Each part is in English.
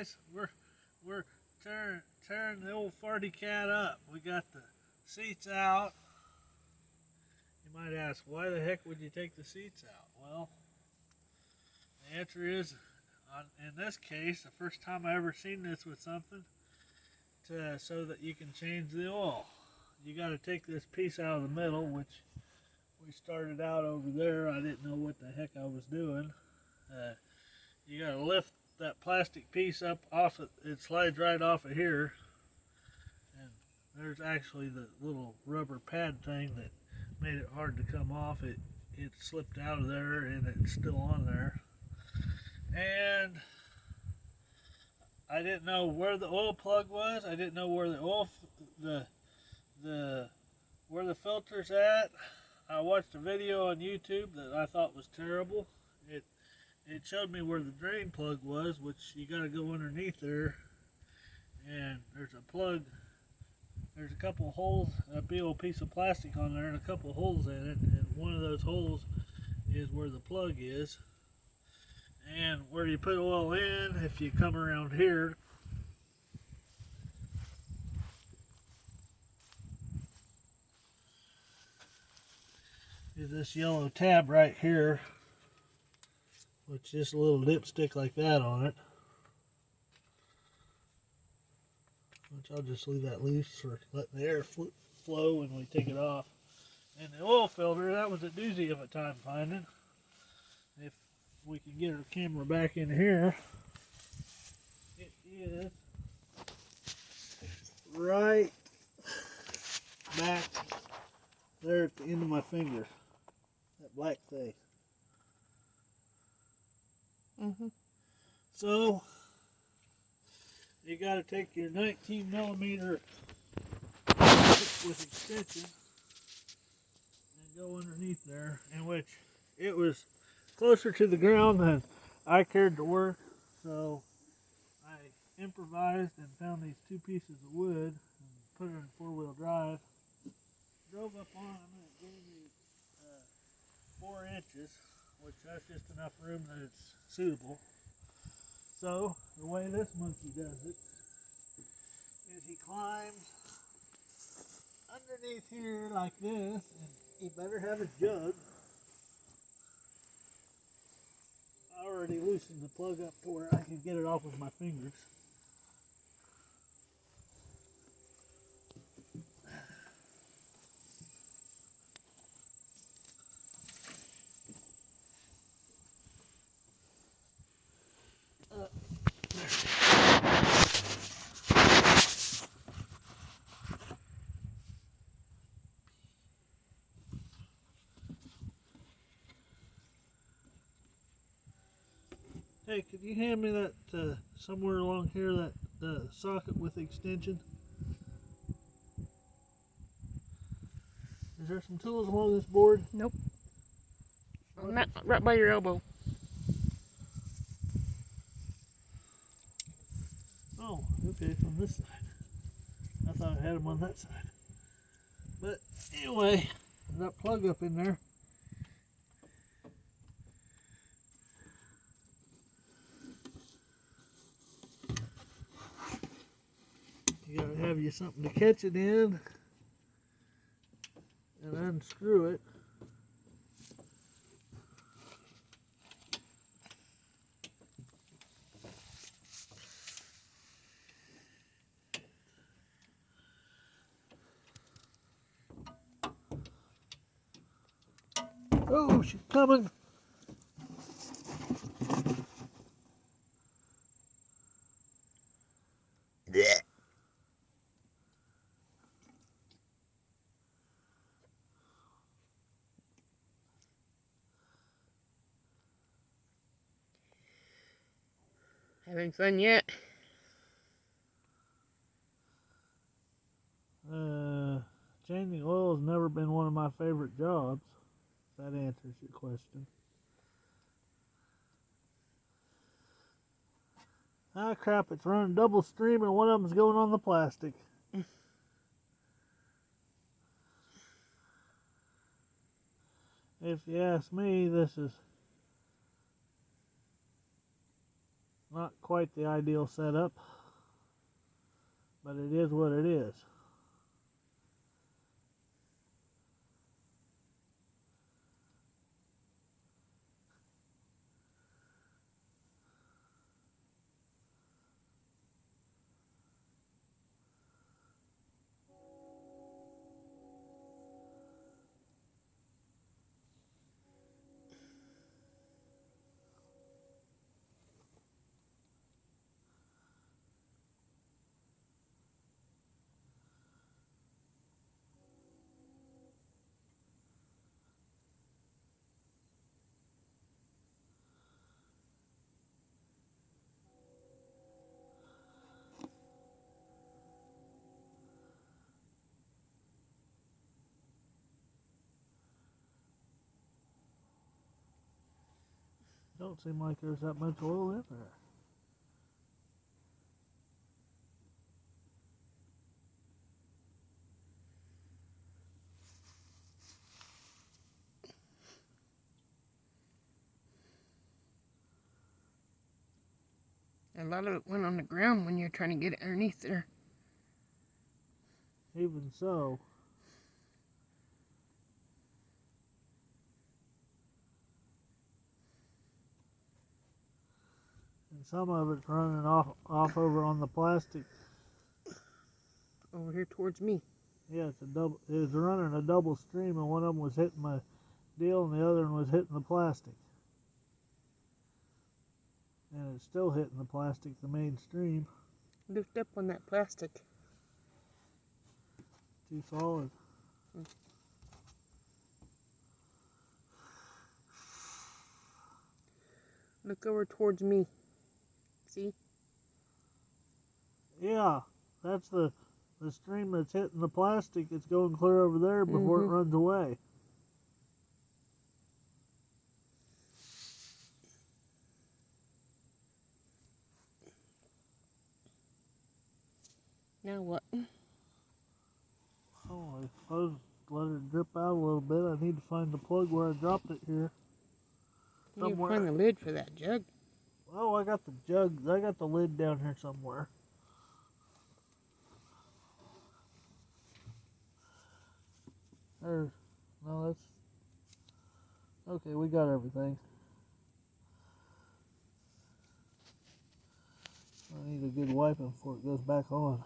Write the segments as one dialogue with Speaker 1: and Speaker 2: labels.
Speaker 1: guys, we're tearing the old articat up. We got the seats out. You might ask, why the heck would you take the seats out? Well, the answer is, in this case, the first time I ever seen this with something, so that you can change the oil. You got to take this piece out of the middle, which we started out over there. I didn't know what the heck I was doing. You got to lift that plastic piece up off it slides right off of here, and there's actually the little rubber pad thing that made it hard to come off. It slipped out of there and it's still on there, and I didn't know where the oil plug was. I didn't know where where the filter's at. I watched a video on YouTube that I thought was terrible. It showed me where the drain plug was, which you got to go underneath there, and there's a plug. There's a couple holes, a big old piece of plastic on there, and a couple holes in it, and one of those holes is where the plug is. And where you put oil in, if you come around here, is this yellow tab right here, which is a little dipstick like that on it, which I'll just leave that loose for letting the air flow when we take it off. And the oil filter, that was a doozy of a time finding. If we can get our camera back in here, it is right back there at the end of my finger, that black thing. So you got to take your 19 millimeter with extension and go underneath there, in which it was closer to the ground than I cared to work, so I improvised and found these two pieces of wood and put it in four-wheel drive. Drove up on them and it gave me 4 inches, which that's just enough room that it's suitable. So the way this monkey does it is he climbs underneath here like this, and he better have a jug. I already loosened the plug up to where I can get it off with my fingers. Hey, could you hand me that somewhere along here, that socket with the extension? Is there some tools along this board?
Speaker 2: Nope. Right by your elbow.
Speaker 1: Oh, okay, from this side. I thought I had them on that side. But anyway, that plug up in there. You gotta have you something to catch it in and unscrew it. Oh, she's coming.
Speaker 3: Yeah.
Speaker 2: Having fun yet?
Speaker 1: Changing oil has never been one of my favorite jobs. If that answers your question. Ah, crap, it's running double stream and one of them's going on the plastic. If you ask me, this is not quite the ideal setup, but it is what it is. Don't seem like there's that much oil in there.
Speaker 2: A lot of it went on the ground when you're trying to get it underneath there.
Speaker 1: Even so, and some of it's running off over on the plastic.
Speaker 2: Over here towards me.
Speaker 1: Yeah, it's running a double stream, and one of them was hitting my deal, and the other one was hitting the plastic. And it's still hitting the plastic, the main stream.
Speaker 2: Lift up on that plastic.
Speaker 1: Too solid.
Speaker 2: Look over towards me. See?
Speaker 1: Yeah, that's the stream that's hitting the plastic. It's going clear over there before it runs away.
Speaker 2: Now what?
Speaker 1: Oh, I suppose let it drip out a little bit. I need to find the plug where I dropped it here.
Speaker 2: You need to find the lid for that jug.
Speaker 1: Oh, I got the jug. I got the lid down here somewhere. No, that's okay. We got everything. I need a good wiping before it goes back on.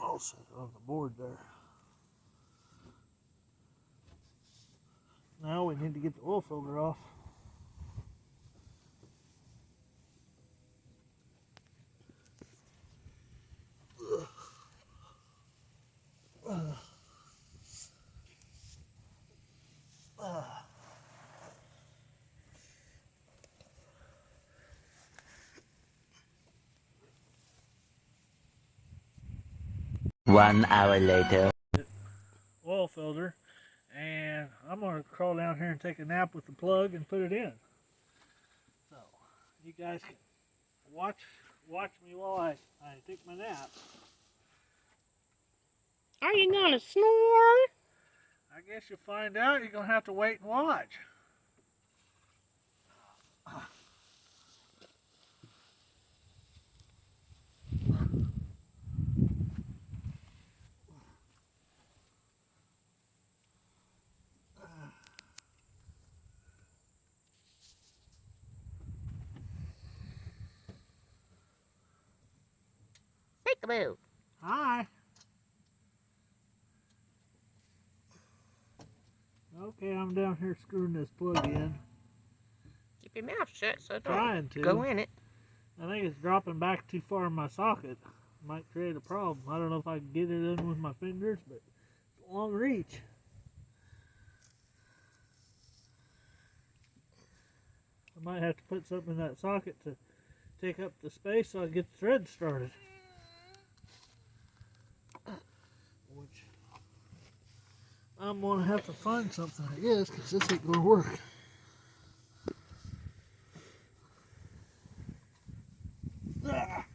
Speaker 1: I'll set it on the board there. Now we need to get the oil filter off.
Speaker 3: One hour later.
Speaker 1: Oil filter, and I'm going to crawl down here and take a nap with the plug and put it in. So you guys can watch me while I take my nap.
Speaker 2: Are you gonna snore?
Speaker 1: I guess you'll find out. You're going to have to wait and watch.
Speaker 2: Peekaboo.
Speaker 1: Hi. Okay, I'm down here screwing this plug in.
Speaker 2: Keep your mouth shut so
Speaker 1: Trying
Speaker 2: don't
Speaker 1: to.
Speaker 2: go in it.
Speaker 1: I think it's dropping back too far in my socket. Might create a problem. I don't know if I can get it in with my fingers, but it's a long reach. I might have to put something in that socket to take up the space so I can get the thread started. Which I'm going to have to find something, I guess, because this ain't going to work. Ah.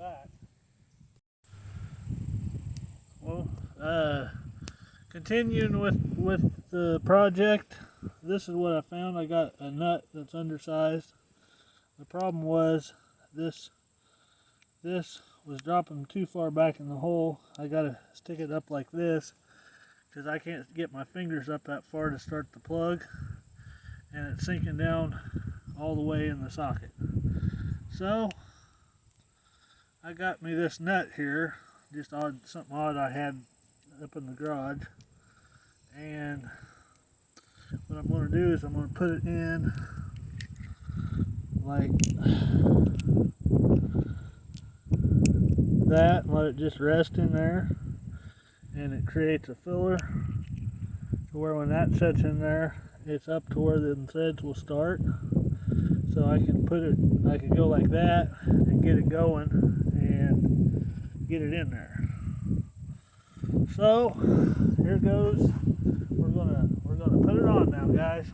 Speaker 1: back. Well, continuing with the project, this is what I found. I got a nut that's undersized. The problem was this was dropping too far back in the hole. I gotta stick it up like this because I can't get my fingers up that far to start the plug, and it's sinking down all the way in the socket. So I got me this nut here, just something odd I had up in the garage, and what I'm going to do is I'm going to put it in like that and let it just rest in there, and it creates a filler to where when that sets in there, it's up to where the threads will start. So I can go like that and get it going and get it in there. So here goes. We're gonna put it on now, guys.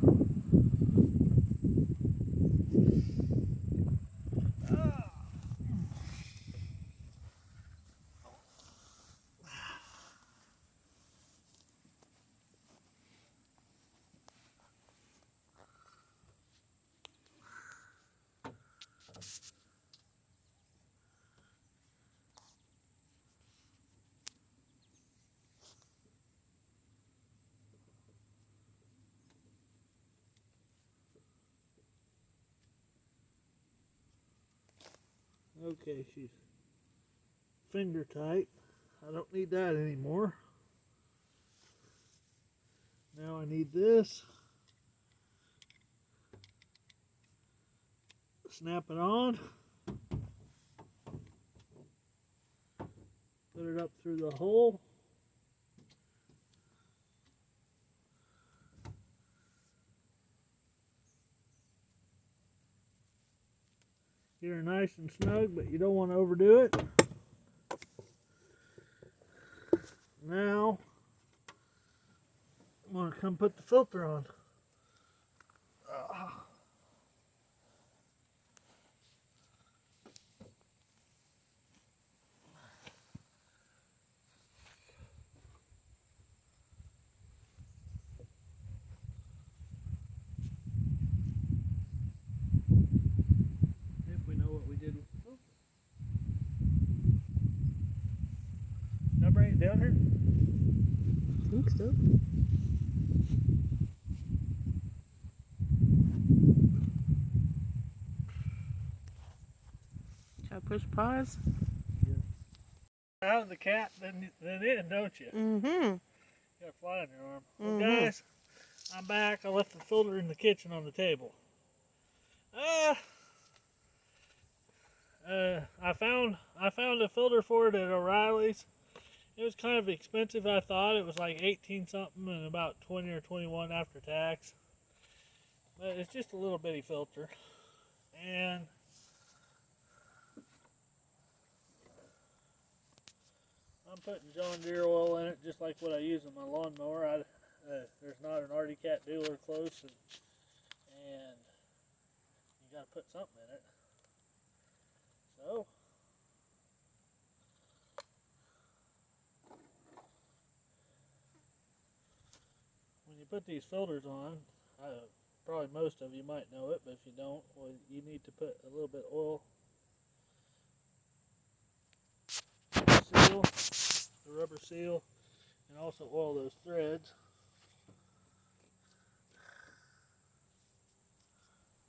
Speaker 1: Okay, she's finger tight. I don't need that anymore. Now I need this. Snap it on. Put it up through the hole. Get her nice and snug, but you don't want to overdo it. Now, I'm going to come put the filter on. If we know what we did with the filter. Did I bring it down here?
Speaker 2: I think so. Shall I push pause?
Speaker 1: Out of the cat, then in, don't you?
Speaker 2: Mm-hmm.
Speaker 1: You got a fly on your arm. Well, guys, I'm back. I left the filter in the kitchen on the table. I found a filter for it at O'Reilly's. It was kind of expensive, I thought. It was like 18 something and about 20 or 21 after tax. But it's just a little bitty filter. And I'm putting John Deere oil in it, just like what I use in my lawnmower. There's not an articat dealer close, and you got to put something in it. So when you put these filters on, probably most of you might know it, but if you don't, well, you need to put a little bit of oil, seal, the rubber seal, and also oil those threads.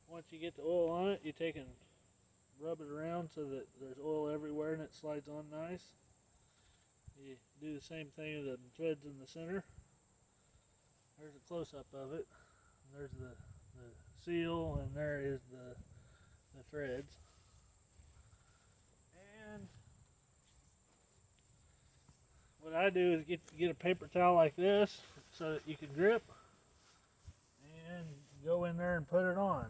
Speaker 1: Once you get the oil on it, you take and rub it around so that there's oil everywhere and it slides on nice. You do the same thing with the threads in the center. There's a close-up of it. And there's the seal, and there is the threads. And what I do is get a paper towel like this so that you can grip and go in there and put it on.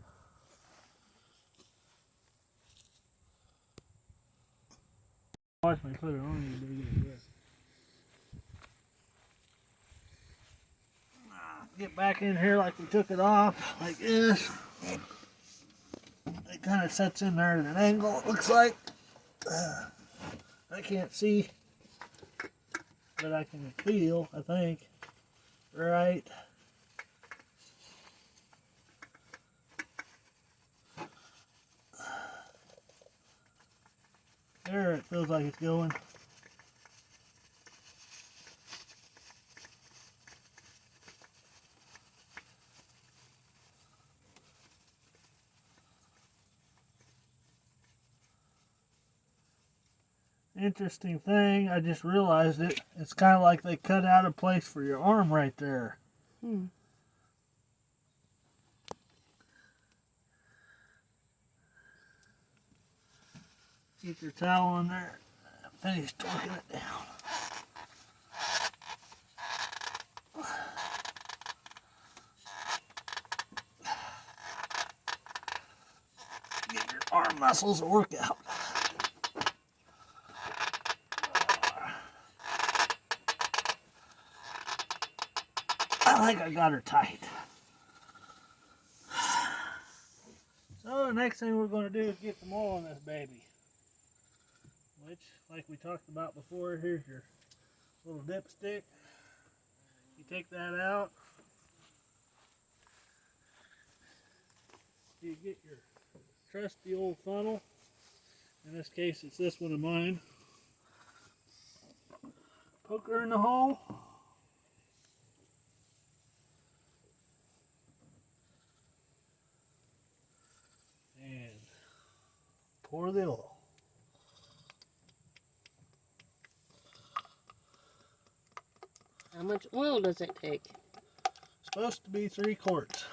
Speaker 1: Watch me put it on, you better get it good. Get back in here like we took it off, like this. It kind of sets in there at an angle, it looks like. I can't see, but I can feel, I think. Right. There, it feels like it's going. Interesting thing, I just realized it. It's kind of like they cut out a place for your arm right there. Keep your towel in there. Finish torquing it down. Give your arm muscles a workout. I think I got her tight. So the next thing we're going to do is get some oil on this baby. Which, like we talked about before, here's your little dipstick. You take that out. You get your trusty old funnel. In this case, it's this one of mine. Poke her in the hole. And pour the oil.
Speaker 2: How much oil does it take?
Speaker 1: Supposed to be 3 quarts.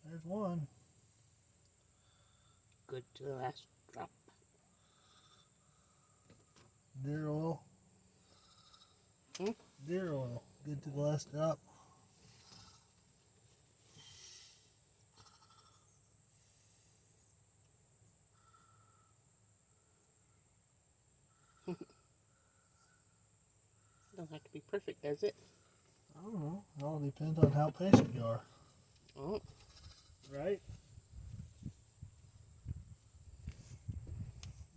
Speaker 1: There's one.
Speaker 2: Good to the last drop.
Speaker 1: Deer oil. Deer oil. Good to the last drop.
Speaker 2: Don't have to be perfect, does it?
Speaker 1: I don't know. It all depends on how patient you are.
Speaker 2: Oh.
Speaker 1: Right?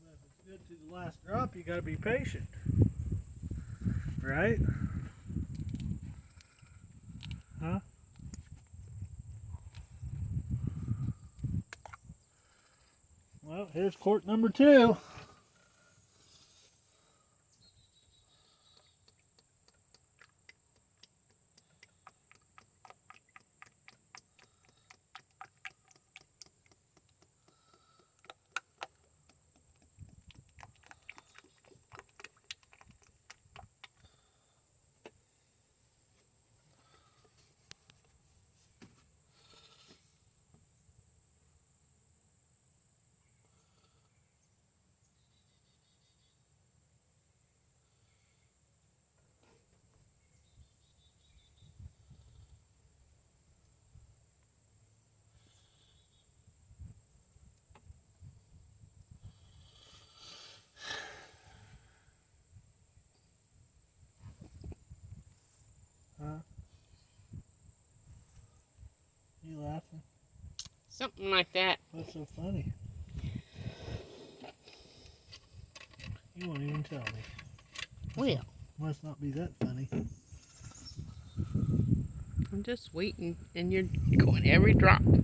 Speaker 1: But if it's good to the last drop, you gotta be patient. Right? Huh? Well, here's quart number 2. Huh? You laughing?
Speaker 2: Something like that.
Speaker 1: What's so funny? You won't even tell me.
Speaker 2: Well,
Speaker 1: Must not be that funny.
Speaker 2: I'm just waiting, and you're going every drop.
Speaker 1: Well,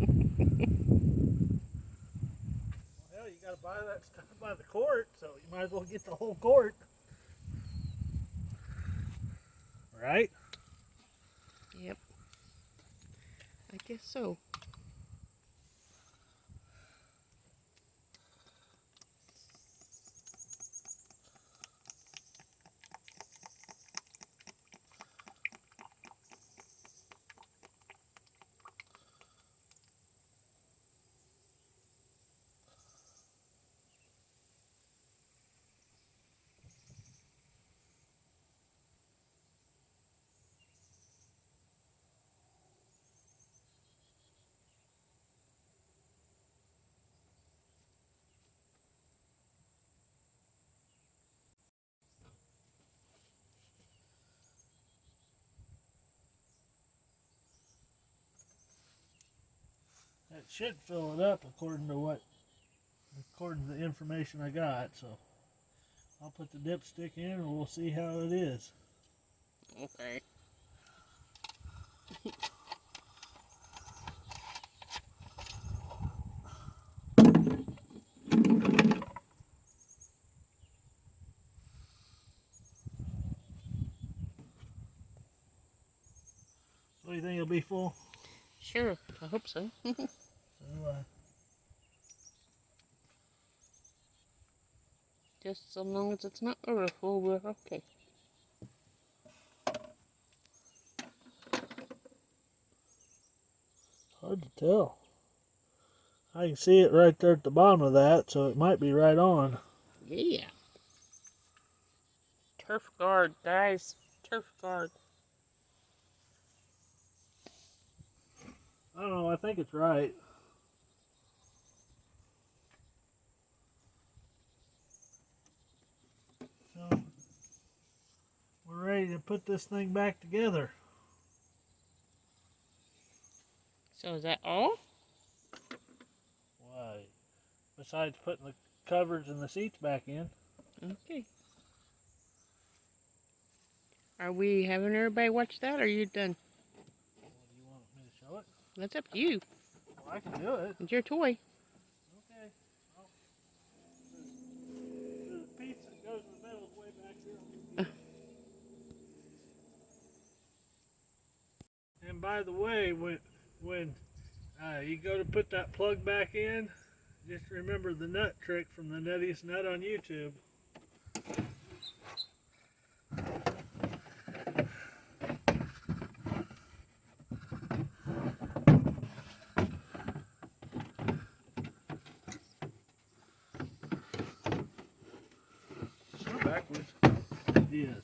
Speaker 1: hell, you gotta buy that stuff by the quart, so you might as well get the whole quart. Right?
Speaker 2: Yep. I guess so.
Speaker 1: It should fill it up according to the information I got. So I'll put the dipstick in and we'll see how it is.
Speaker 2: Okay.
Speaker 1: So you think it'll be full?
Speaker 2: Sure, I hope so.
Speaker 1: So,
Speaker 2: Just so long as it's not overfull, we're okay.
Speaker 1: hard to tell. I can see it right there at the bottom of that, so it might be right on.
Speaker 2: Yeah. Turf guard, guys. Turf guard.
Speaker 1: I don't know, I think it's right. So, we're ready to put this thing back together.
Speaker 2: So is that all?
Speaker 1: Why? Besides putting the covers and the seats back in.
Speaker 2: Okay. Are we having everybody watch that, or are you done?
Speaker 1: Well, do you want me to show it?
Speaker 2: That's up to you.
Speaker 1: Well, I can do it.
Speaker 2: It's your toy.
Speaker 1: Okay. Well, the piece that goes in the middle is way back here. And by the way, when you go to put that plug back in, just remember the nut trick from the Nuttiest Nut on YouTube. Backwards. Yes.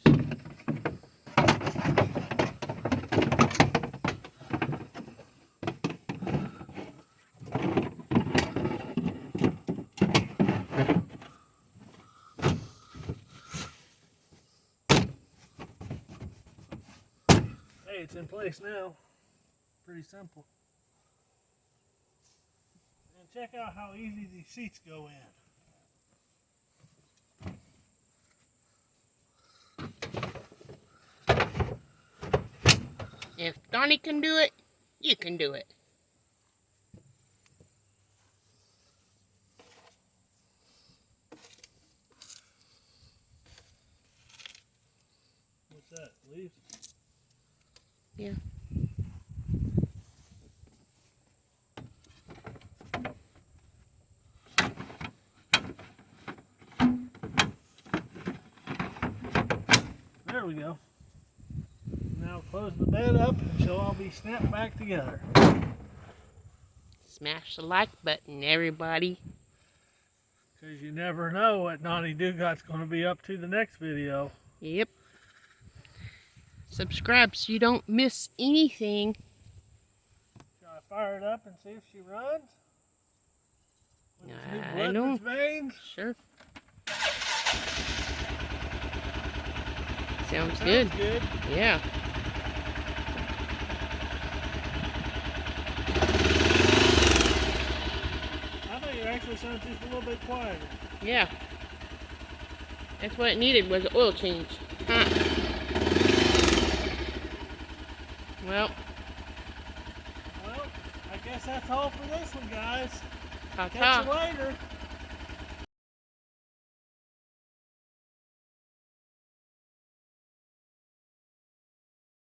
Speaker 1: Hey, it's in place now. Pretty simple. And check out how easy these seats go in.
Speaker 2: If Donnie can do it, you can do it.
Speaker 1: What's that? Leaves?
Speaker 2: Yeah.
Speaker 1: There we go. Now close the bed up and she'll all be snapped back together.
Speaker 2: Smash the like button, everybody.
Speaker 1: Because you never know what Donnie Dugot's going to be up to the next video.
Speaker 2: Yep. Subscribe so you don't miss anything.
Speaker 1: Shall I fire it up and see if she runs? With its new
Speaker 2: I
Speaker 1: blood in
Speaker 2: know.
Speaker 1: its veins?
Speaker 2: Sure. Sounds good.
Speaker 1: Good.
Speaker 2: Yeah.
Speaker 1: I think it actually sounds just a little bit quieter.
Speaker 2: Yeah. That's what it needed, was an oil change. Huh. Well,
Speaker 1: Well, I guess that's all for this one, guys.
Speaker 2: ta-ta.
Speaker 1: Catch you later.